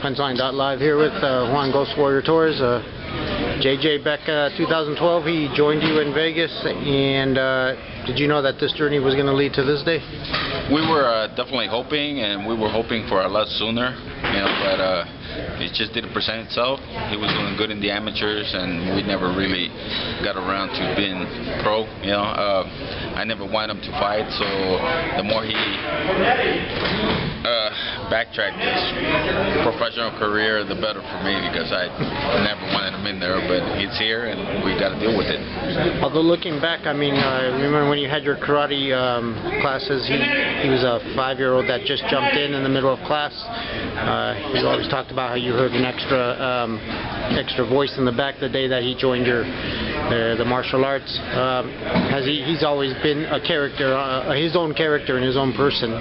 Punchline.live here with Juan Ghostwarrior Torres. JJ back 2012, he joined you in Vegas, and did you know that this journey was going to lead to this day? We were definitely hoping, and we were hoping for a lot sooner, but it just didn't present itself. He was doing good in the amateurs, and we never really got around to being pro. I never wanted him to fight, so the more he backtracked his professional career, the better for me, because I never wanted him in there, but he's here and we got to deal with it. Although looking back, I mean, remember when you had your karate classes, he was a 5-year-old that just jumped in the middle of class. You always talked about how you heard an extra voice in the back the day that he joined the martial arts. He's always been a character, his own character and his own person.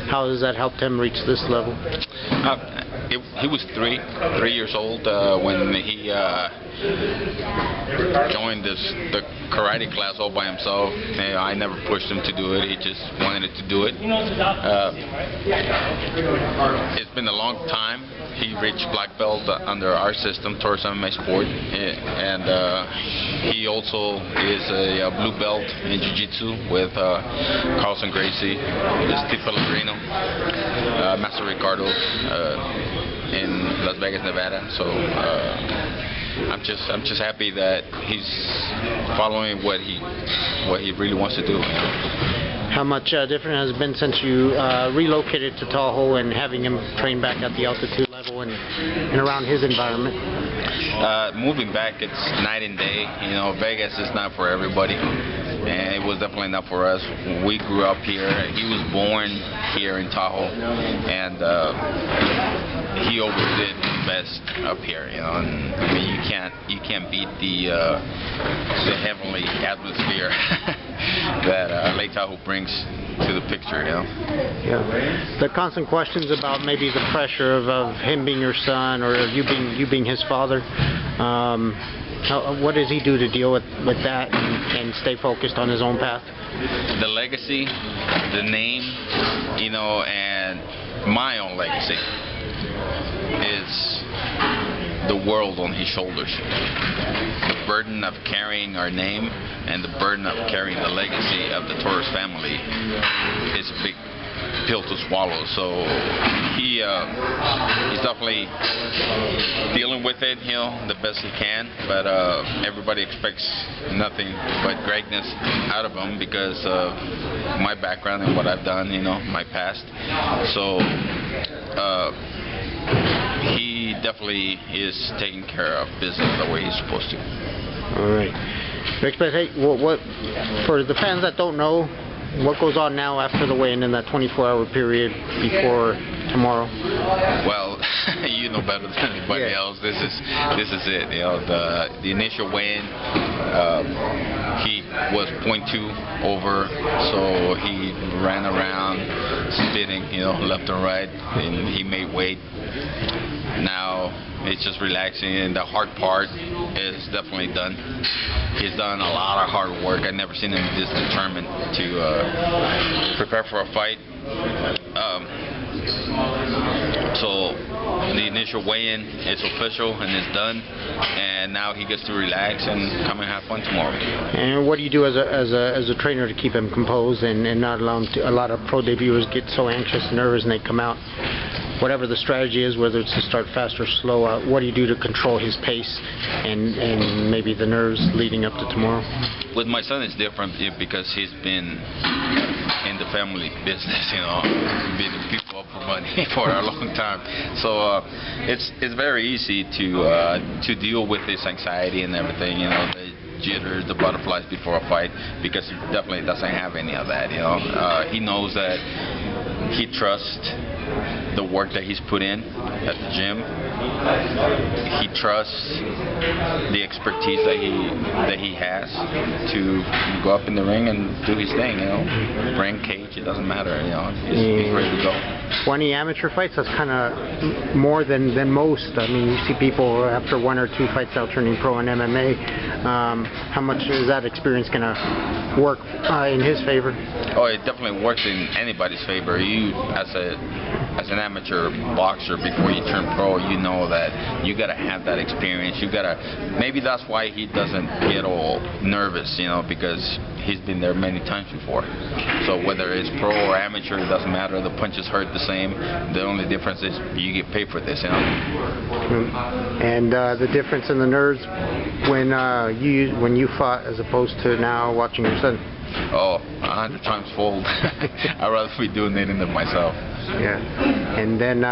How has that helped him reach this level? He was 3 years old when he joined the karate class all by himself. I never pushed him to do it. He just wanted to do it. It's been a long time. He reached black belt under our system, Torres MMA Sport, and he also is a blue belt in Jiu-Jitsu with Carlson Gracie, Steve Pellegrino, Master Ricardo in Las Vegas, Nevada. So I'm just happy that he's following what he really wants to do. How much different has it been since you relocated to Tahoe and having him train back at the altitude level and around his environment? Moving back, it's night and day. Vegas is not for everybody, and it was definitely not for us. We grew up here. He was born here in Tahoe, and he always did best up here. And I mean, you can't beat the heavenly atmosphere that Lake Tahoe brings to the picture. Yeah. The constant questions about maybe the pressure of him being your son or you being his father. What does he do to deal with that and stay focused on his own path? The legacy, the name, and my own legacy is the world on his shoulders. The burden of carrying our name and the burden of carrying the legacy of the Torres family is a big pill to swallow. So he's definitely dealing with it, the best he can. But everybody expects nothing but greatness out of him because of my background and what I've done, my past. So he definitely is taking care of business the way he's supposed to. All right. Hey, what for the fans that don't know, what goes on now after the weigh-in in that 24-hour period before tomorrow? Well, you know better than anybody else. This is it. The initial weigh-in, he was 0.2 over, so he ran around spinning, left and right, and he made weight. Now it's just relaxing, and the hard part is definitely done. He's done a lot of hard work. I've never seen him this determined to prepare for a fight. So the initial weigh-in is official and it's done, and now he gets to relax and come and have fun tomorrow. And what do you do as a trainer to keep him composed and not allow him to? A lot of pro debuters get so anxious and nervous and they come out. Whatever the strategy is, whether it's to start fast or slow, what do you do to control his pace and maybe the nerves leading up to tomorrow? With my son, it's different because he's been in the family business, beating people up for money for a long time. So it's very easy to deal with this anxiety and everything, the jitters, the butterflies before a fight, because he definitely doesn't have any of that. He knows that he trusts the work that he's put in at the gym. He trusts the expertise that he has to go up in the ring and do his thing. Ring, cage, it doesn't matter. He's ready to go. 20 amateur fights, that's kind of more than most. I mean, you see people after 1 or 2 fights out turning pro in MMA. How much is that experience going to work in his favor? Oh, it definitely works in anybody's favor. You, as a as an amateur boxer before you turn pro, you know that you gotta have that experience. You gotta. Maybe that's why he doesn't get all nervous, you know, because he's been there many times before. So whether it's pro or amateur, it doesn't matter. The punches hurt the same. The only difference is you get paid for this, you know. And the difference in the nerves when you fought as opposed to now watching your son. Oh, 100 times fold. I'd rather be doing it than myself. Yeah. And then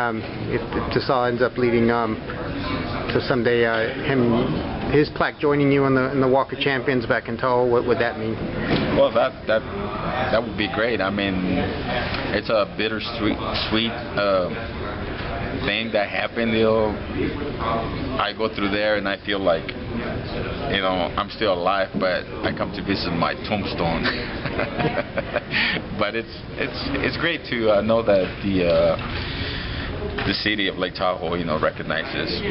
if this all ends up leading to someday his plaque joining you in the Walk of Champions back in Tahoe, what would that mean? Well, that would be great. I mean, it's a bittersweet thing that happened. You know, I go through there and I feel like, you know, I'm still alive, but I come to visit my tombstone. But it's great to know that the city of Lake Tahoe, you know, recognizes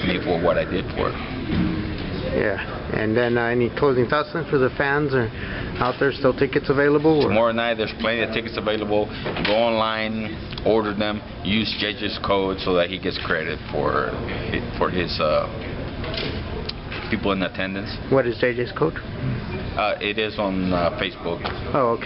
me for what I did for it. Yeah. And then any closing thoughts then for the fans? Or out there still tickets available? Or? Tomorrow night there's plenty of tickets available. Go online, order them, use JJ's code so that he gets credit for his people in attendance. What is JJ's code? It is on Facebook. Oh, okay.